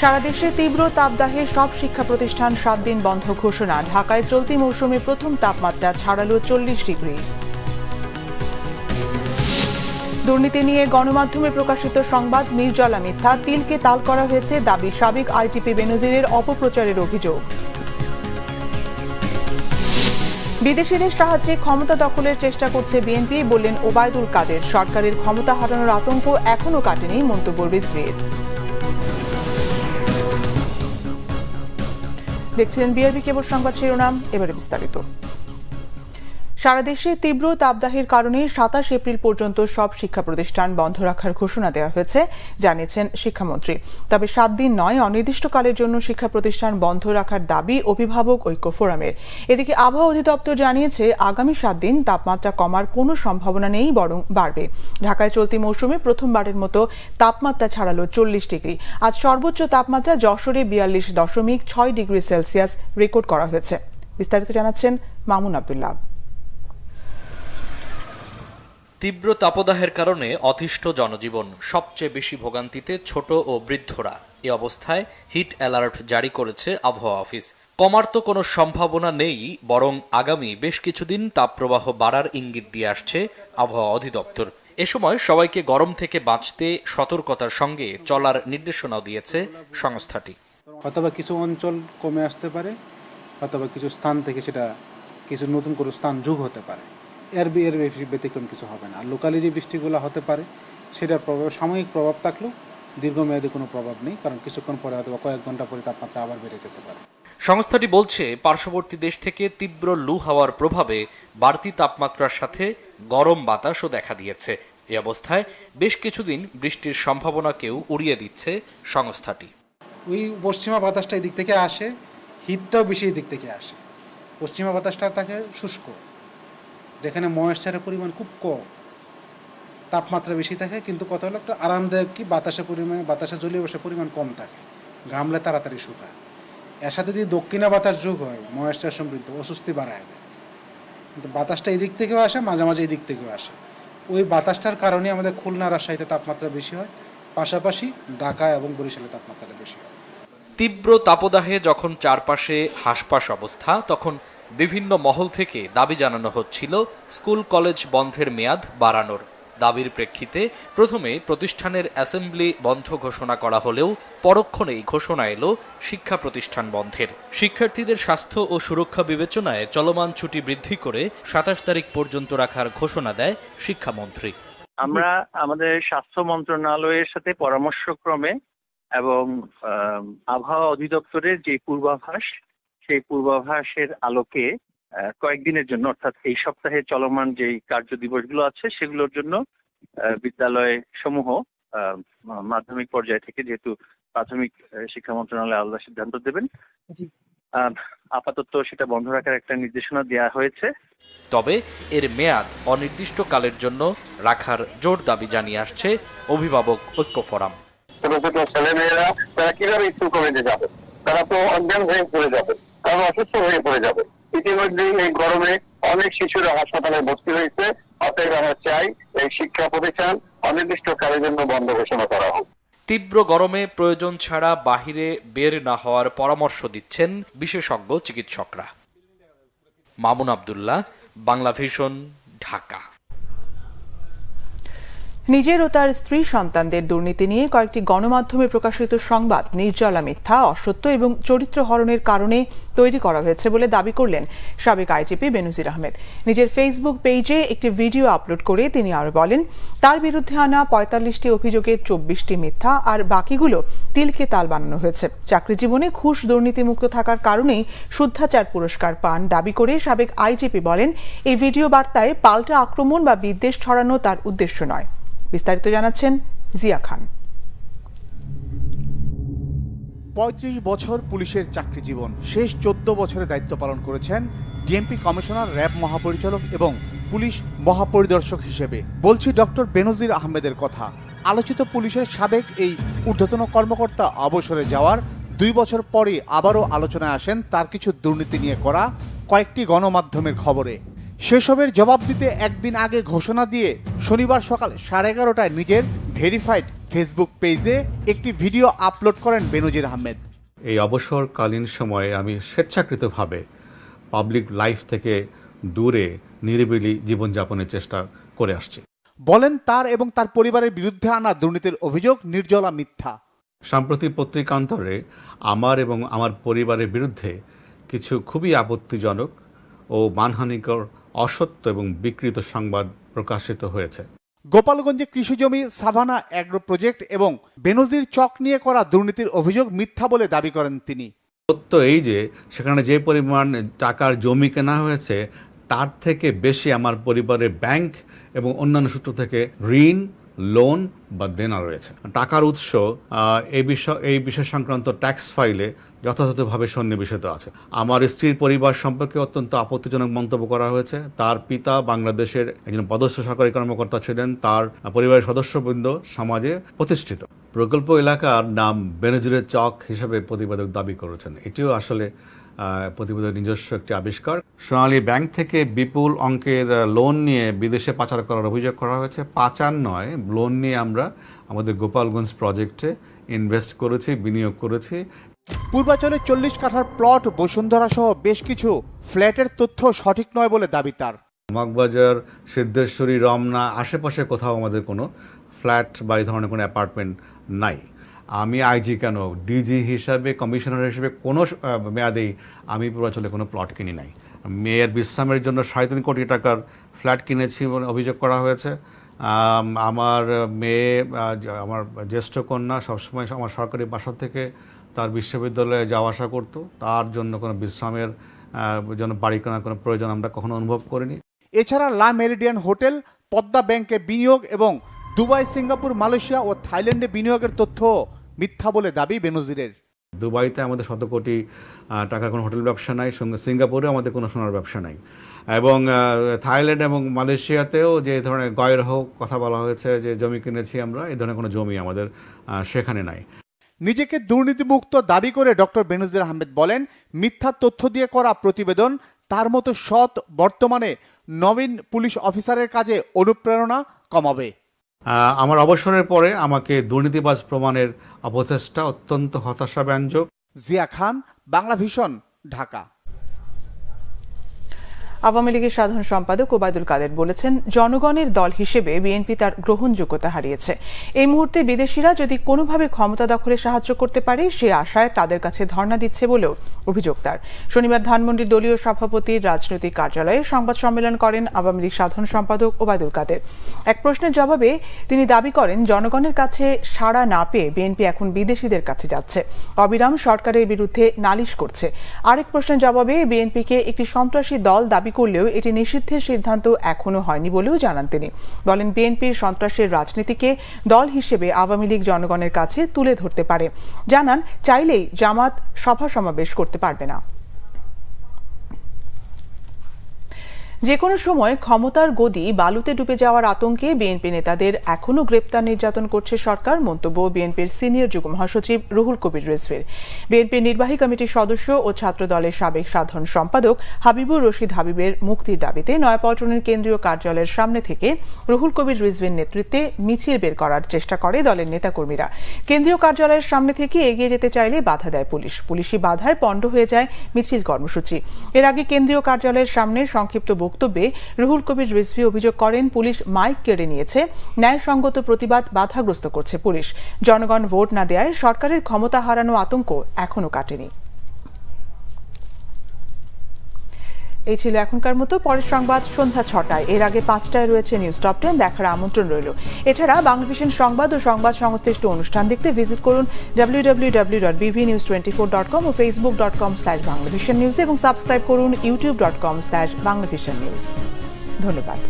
সারা দেশে তীব্র তাপদাহে সব শিক্ষা প্রতিষ্ঠান 7 দিন বন্ধ ঘোষণা। ঢাকায় চলতি মৌসুমে প্রথম তাপমাত্রা ছাড়ালো 40 ডিগ্রি। দুর্নীতি নিয়ে গণমাধ্যমে প্রকাশিত সংবাদ নির্জলা মিথ্যা, তিলকে তাল করা হয়েছে দাবি সাবেক আইজিপি বেনজিরের অপপ্রচারের অভিযোগ। বিদেশিদের সাহায্যে ক্ষমতা দখলের চেষ্টা করছে বিএনপি, বললেন ওবায়দুল কাদের। সরকারের ক্ষমতা হারানোর আতঙ্ক এখনও কাটেনি, মন্তব্য রিজভীর। দেখছিলেন বিআরবি কেবল সংবাদ শিরোনাম, এবারে বিস্তারিত। সারা দেশে তীব্র তাপদাহের কারণে 27 এপ্রিল পর্যন্ত সব শিক্ষা প্রতিষ্ঠান বন্ধ রাখার ঘোষণা দেওয়া হয়েছে, জানিয়েছেন শিক্ষামন্ত্রী। তবে 7 দিন নয়, অনির্দিষ্টকালের জন্য শিক্ষা প্রতিষ্ঠান বন্ধ রাখার দাবি অভিভাবক ঐক্য ফোরামের। এদিকে আবহাওয়া অধিদপ্তর জানিয়েছে আগামী 7 দিন তাপমাত্রা কমার কোনো সম্ভাবনা নেই, বরং বাড়বে। ঢাকায় চলতি মৌসুমে প্রথমবারের মতো তাপমাত্রা ছাড়ালো 40 ডিগ্রি। আজ সর্বোচ্চ তাপমাত্রা যশোরে 42.6 ডিগ্রি সেলসিয়াস রেকর্ড করা হয়েছে। বিস্তারিত জানাচ্ছেন মামুন আব্দুল্লাহ। তীব্র তাপদাহের কারণে অতিষ্ঠ জনজীবন, সবচেয়ে বেশি ভোগান্তিতে ছোট ও বৃদ্ধরা। এ অবস্থায় হিট অ্যালার্ট জারি করেছে আবহাওয়া অফিস। কমার তো কোনো সম্ভাবনা নেই, বরং আগামী বেশ কিছুদিন তাপপ্রবাহ বাড়ার ইঙ্গিত দিয়ে আসছে আবহাওয়া অধিদপ্তর। এ সময় সবাইকে গরম থেকে বাঁচতে সতর্কতার সঙ্গে চলার নির্দেশনাও দিয়েছে সংস্থাটি। অথবা কিছু অঞ্চল কমে আসতে পারে, অথবা কিছু স্থান থেকে সেটা কিছু নতুন করে স্থান যোগ হতে পারে। এর ব্যতিক্রম কিছু হবে না। লোকালি যে বৃষ্টিগুলো হতে পারে সেটার প্রভাব, সাময়িক প্রভাব থাকলেও দীর্ঘমেয়াদী কোনো প্রভাব নেই, কারণ কিছুক্ষণ পরে অথবা কয়েক ঘন্টা পরে তাপমাত্রা আবার বেড়ে যেতে পারে। সংস্থাটি বলছে পার্শ্ববর্তী দেশ থেকে তীব্র লু হাওয়ার প্রভাবে বাড়তি তাপমাত্রার সাথে গরম বাতাসও দেখা দিয়েছে। এই অবস্থায় বেশ কিছুদিন বৃষ্টির সম্ভাবনাকেও উড়িয়ে দিচ্ছে সংস্থাটি। ওই পশ্চিমা বাতাসটা এই দিক থেকে আসে, হিটটাও বেশি এই দিক থেকে আসে। পশ্চিমা বাতাসটা থাকে শুষ্ক, যেখানে ময়েশ্চারের পরিমাণ খুব কম, তাপমাত্রা বেশি থাকে, কিন্তু কথা হলো একটা আরামদায়ক কি বাতাসে জলীয় বাষ্পের পরিমাণ কম থাকে, ঘামলে তাড়াতাড়ি শুকায়। এর সাথে যদি দক্ষিণা বাতাস যোগ হয়, ময়েশ্চার সমৃদ্ধ, অস্বস্তি বাড়ায় দেয়। কিন্তু বাতাসটা এই দিক থেকেও আসে, মাঝে মাঝে এই দিক থেকেও আসে। ওই বাতাসটার কারণে আমাদের খুলনা, রাজশাহীতে তাপমাত্রা বেশি হয়, পাশাপাশি ঢাকা এবং বরিশালে তাপমাত্রাটা বেশি হয়। তীব্র তাপদাহে যখন চারপাশে হাসপাস অবস্থা, তখন বিভিন্ন মহল থেকে দাবি জানানো হচ্ছিল স্কুল কলেজ বন্ধের মেয়াদ বাড়ানোর। দাবির প্রেক্ষিতে প্রথমে প্রতিষ্ঠানের অ্যাসেম্বলি বন্ধ ঘোষণা করা হলেও পরক্ষণেই ঘোষণা এলো শিক্ষা প্রতিষ্ঠান বন্ধের। শিক্ষার্থীদের স্বাস্থ্য ও সুরক্ষা বিবেচনায় চলমান ছুটি বৃদ্ধি করে 27 তারিখ পর্যন্ত রাখার ঘোষণা দেয় শিক্ষামন্ত্রী। আমরা আমাদের স্বাস্থ্য মন্ত্রণালয়ের সাথে পরামর্শক্রমে এবং আবহাওয়া অধিদপ্তরের যে পূর্বাভাস, সেই পূর্বাভাসের আলোকে কয়েকদিনের জন্য, অর্থাৎ এই সপ্তাহে চলমান যে কার্য দিবসগুলো আছে সেগুলোর জন্য বিদ্যালয় সমূহ মাধ্যমিক পর্যায় থেকে, যেহেতু প্রাথমিক শিক্ষা মন্ত্রণালয় আলাদা সিদ্ধান্ত দেবেন, আপাতত সেটা বন্ধ রাখার একটা নির্দেশনা দেওয়া হয়েছে। তবে এর মেয়াদ অনির্দিষ্টকালের জন্য রাখার জোর দাবি জানিয়ে আসছে অভিভাবক ঐক্য ফোরাম। ছোট ছোট ছেলেমেয়েরা তারা কিভাবে স্কুল কলেজে যাবে? তারা তো অজ্ঞান হয়ে পড়ে যাবে, তারা অসুস্থ হয়ে পড়ে যাবে। ইতিমধ্যে এই গরমে অনেক শিশুরা হাসপাতালে ভর্তি হয়েছে। অতএব আমরা চাই এই শিক্ষা প্রতিষ্ঠান অনির্দিষ্টকালের জন্য বন্ধ ঘোষণা করা হোক। তীব্র গরমে প্রয়োজন ছাড়া বাহিরে বের না হওয়ার পরামর্শ দিচ্ছেন বিশেষজ্ঞ চিকিৎসকরা। মামুন আব্দুল্লাহ, বাংলা ভিশন, ঢাকা। নিজের ও তার স্ত্রী সন্তানদের দুর্নীতি নিয়ে কয়েকটি গণমাধ্যমে প্রকাশিত সংবাদ নির্জলা মিথ্যা, অসত্য এবং চরিত্র হরণের কারণে তৈরি করা হয়েছে বলে দাবি করলেন সাবেক আইজিপি বেনজির আহমেদ। নিজের ফেসবুক পেজে একটি ভিডিও আপলোড করে তিনি আরো বলেন, তার বিরুদ্ধে আনা 45টি অভিযোগের 24টি মিথ্যা আর বাকিগুলো তিলকে তাল বানানো হয়েছে। চাকরি জীবনে ঘুষ দুর্নীতিমুক্ত থাকার কারণেই শুদ্ধাচার পুরস্কার পান দাবি করে সাবেক আইজিপি বলেন, এই ভিডিও বার্তায় পাল্টা আক্রমণ বা বিদ্বেষ ছড়ানো তার উদ্দেশ্য নয়। বিস্তারিত জানাচ্ছেন জিয়া খান। ৩৫ বছর পুলিশের চাকরি জীবন, শেষ 14 বছরে দায়িত্ব পালন করেছেন ডিএমপি কমিশনার, র্যাব মহাপরিচালক এবং পুলিশ মহাপরিদর্শক হিসেবে। বলছি ডক্টর বেনজির আহমেদের কথা। আলোচিত পুলিশের সাবেক এই ঊর্ধ্বতন কর্মকর্তা অবসরে যাওয়ার 2 বছর পরে আবারও আলোচনায় আসেন তার কিছু দুর্নীতি নিয়ে করা কয়েকটি গণমাধ্যমের খবরে। সেসবের জবাব দিতে একদিন আগে ঘোষণা দিয়ে শনিবার সকাল 11:30টায় নিজের ভেরিফাইড ফেসবুক পেজে একটি ভিডিও আপলোড করেন বেনজির আহমেদ। এই অবসরকালীন সময়ে আমি স্বেচ্ছাকৃতভাবে পাবলিক লাইফ থেকে দূরে নিরিবিলি জীবনযাপনের চেষ্টা করে আসছি। বলেন তার এবং তার পরিবারের বিরুদ্ধে আনা দুর্নীতির অভিযোগ নির্জলা মিথ্যা। সাম্প্রতি পত্রিকান্তরে আমার এবং আমার পরিবারের বিরুদ্ধে কিছু খুবই আপত্তিজনক ও মানহানিকর অসত্য এবং বিকৃত সংবাদ প্রকাশিত হয়েছে। গোপালগঞ্জে কৃষিজমি সাভানা অ্যাগ্রো প্রজেক্ট এবং বেনজির চক নিয়ে করা দুর্নীতির অভিযোগ মিথ্যা বলে দাবি করেন তিনি। সত্য এই যে সেখানে যে পরিমাণ টাকার জমি কেনা হয়েছে তার থেকে বেশি আমার পরিবারের ব্যাংক এবং অন্যান্য সূত্র থেকে ঋণ, লোন বা দেনা রয়েছে। টাকার উৎস এই বিষয় সংক্রান্ত ট্যাক্স ফাইলে যথাযথভাবে সন্নিবেশিত আছে। আমার স্ত্রীর পরিবার সম্পর্কে অত্যন্ত আপত্তিজনক মন্তব্য করা হয়েছে। তার পিতা বাংলাদেশের একজন পদস্থ সরকারি কর্মকর্তা ছিলেন, তার পরিবারের সদস্যবৃন্দ সমাজে প্রতিষ্ঠিত। প্রকল্প এলাকার নাম বেনজিরের চক হিসেবে প্রতিবেদক দাবি করেছেন। এটিও আসলে প্রতিবেদকের নিজস্ব একটি আবিষ্কার। সোনালী ব্যাংক থেকে বিপুল অঙ্কের লোন নিয়ে বিদেশে পাচার করার অভিযোগ করা হয়েছে। পাচার নয়, লোন নিয়ে আমরা আমাদের গোপালগঞ্জ প্রজেক্টে ইনভেস্ট করেছি, বিনিয়োগ করেছি। পূর্বাচলে 40 কাঠার প্লট, বসুন্ধরা সহ বেশ কিছু ফ্ল্যাটের তথ্য সঠিক নয় বলে দাবি তার। মগবাজার, সিদ্ধেশ্বরী, রমনা আশেপাশে কোথাও আমাদের কোনো ফ্ল্যাট বা এই ধরনের কোনো অ্যাপার্টমেন্ট নাই। আমি আইজি কেন, ডিজি হিসাবে, কমিশনার হিসেবে কোনো মেয়াদেই আমি পূর্বাচলে কোনো প্লট কিনি নাই। মেয়ের বিশ্রামের জন্য 3.5 কোটি টাকার ফ্ল্যাট কিনেছি বলে অভিযোগ করা হয়েছে। আমার মেয়ে, আমার জ্যেষ্ঠ কন্যা সবসময় আমার সরকারি বাসা থেকে তার বিশ্ববিদ্যালয়ে যাওয়া আসা করতো। তার জন্য কোনো বিশ্রামের জন্য বাড়ি কেনার কোনো প্রয়োজন আমরা কখনো অনুভব করিনি। এছাড়া লা মেরিডিয়ান হোটেল, পদ্মা ব্যাংকে বিনিয়োগ এবং দুবাই, সিঙ্গাপুর, মালয়েশিয়া ও থাইল্যান্ডে বিনিয়োগের তথ্য মিথ্যা বলে দাবি বেনজিরের। দুবাইতে আমাদের 100 কোটি টাকার কোনো হোটেল ব্যবসা নাই, সঙ্গে সিঙ্গাপুরে আমাদের কোনো সোনার ব্যবসা নাই, এবং থাইল্যান্ড এবং মালয়েশিয়াতেও যে ধরনের গয়ের হোক কথা বলা হয়েছে যে জমি কিনেছি আমরা, এই ধরনের কোনো জমি আমাদের সেখানে নাই। নিজেকে দুর্নীতিমুক্ত দাবি করে ডক্টর বেনজির আহমেদ বলেন, মিথ্যা তথ্য দিয়ে করা প্রতিবেদন তার মতো সৎ বর্তমানে নবীন পুলিশ অফিসারের কাজে অনুপ্রেরণা কমাবে। আমার অবসরের পরে আমাকে দুর্নীতিবাজ প্রমাণের অপচেষ্টা অত্যন্ত হতাশাব্যঞ্জক। জিয়া খান, বাংলা ভিশন, ঢাকা। আওয়ামী লীগের সাধারণ সম্পাদক ওবায়দুল কাদের বলেছেন, জনগণের দল হিসেবে বিএনপি তার গ্রহণযোগ্যতা হারিয়েছে। এই মুহূর্তে বিদেশিরা যদি কোনোভাবে ক্ষমতা দখলে সাহায্য করতে পারে সে আশায় তাদের কাছে ধর্ণা দিচ্ছে বলেও অভিযোগ তার। শনিবার ধানমন্ডির দলীয় সভাপতির রাজনৈতিক কার্যালয়ে সংবাদ সম্মেলন করেন আওয়ামী লীগ সাধারণ সম্পাদক ওবায়দুল কাদের। এক প্রশ্নের জবাবে তিনি দাবি করেন, জনগণের কাছে সাড়া না পেয়ে বিএনপি এখন বিদেশিদের কাছে যাচ্ছে, অবিরাম সরকারের বিরুদ্ধে নালিশ করছে। আরেক প্রশ্নের জবাবে বিএনপিকে একটি সন্ত্রাসী দল দাবি করলেও এটি নিষিদ্ধের সিদ্ধান্ত এখনো হয়নি বলেও জানান তিনি। বলেন, বিএনপির সন্ত্রাসের রাজনীতিকে দল হিসেবে আওয়ামী লীগ জনগণের কাছে তুলে ধরতে পারে। জানান, চাইলেই জামাত সভা সমাবেশ করতে পারবে না। যে কোনো সময় ক্ষমতার গদি বালুতে ডুবে যাওয়ার আতঙ্কে বিএনপি নেতাদের এখনো গ্রেপ্তার নির্যাতন করছে সরকার, মন্তব্য বিএনপির সিনিয়র যুগ্ম মহাসচিব রুহুল কবির রিজভীর। বিএনপির নির্বাহী কমিটির সদস্য ও ছাত্র দলের সাবেক সাধারণ সম্পাদক হাবিবুর রশিদ হাবিবের মুক্তির দাবিতে নয়াপল্টনের কেন্দ্রীয় কার্যালয়ের সামনে থেকে রুহুল কবির রিজভীর নেতৃত্বে মিছিল বের করার চেষ্টা করে দলের নেতাকর্মীরা। কেন্দ্রীয় কার্যালয়ের সামনে থেকে এগিয়ে যেতে চাইলে বাধা দেয় পুলিশ। পুলিশি বাধায় পণ্ড হয়ে যায় মিছিল কর্মসূচি। এর আগে কেন্দ্রীয় কার্যালয়ের সামনে সংক্ষিপ্ত বক্তব্যে রুহুল কবির রিজভী অভিযোগ করেন, পুলিশ মাইক কেড়ে নিয়েছে, ন্যায়সঙ্গত প্রতিবাদ বাধাগ্রস্ত করছে পুলিশ। জনগণ ভোট না দেওয়ায় সরকারের ক্ষমতা হারানো আতঙ্ক এখনো কাটেনি। এই ছিল এখনকার মতো। পরের সংবাদ সন্ধ্যা 6টায়। এর আগে 5টায় রয়েছে নিউজ টপ 10 দেখার আমন্ত্রণ রইল। এছাড়া বাংলাভিশন সংবাদ ও সংবাদ সংশ্লিষ্ট অনুষ্ঠান দেখতে ভিজিট করুন www.bvnews24.com ও facebook.com/banglavishnnews এবং সাবস্ক্রাইব করুন youtube.com/banglavishnnews। ধন্যবাদ।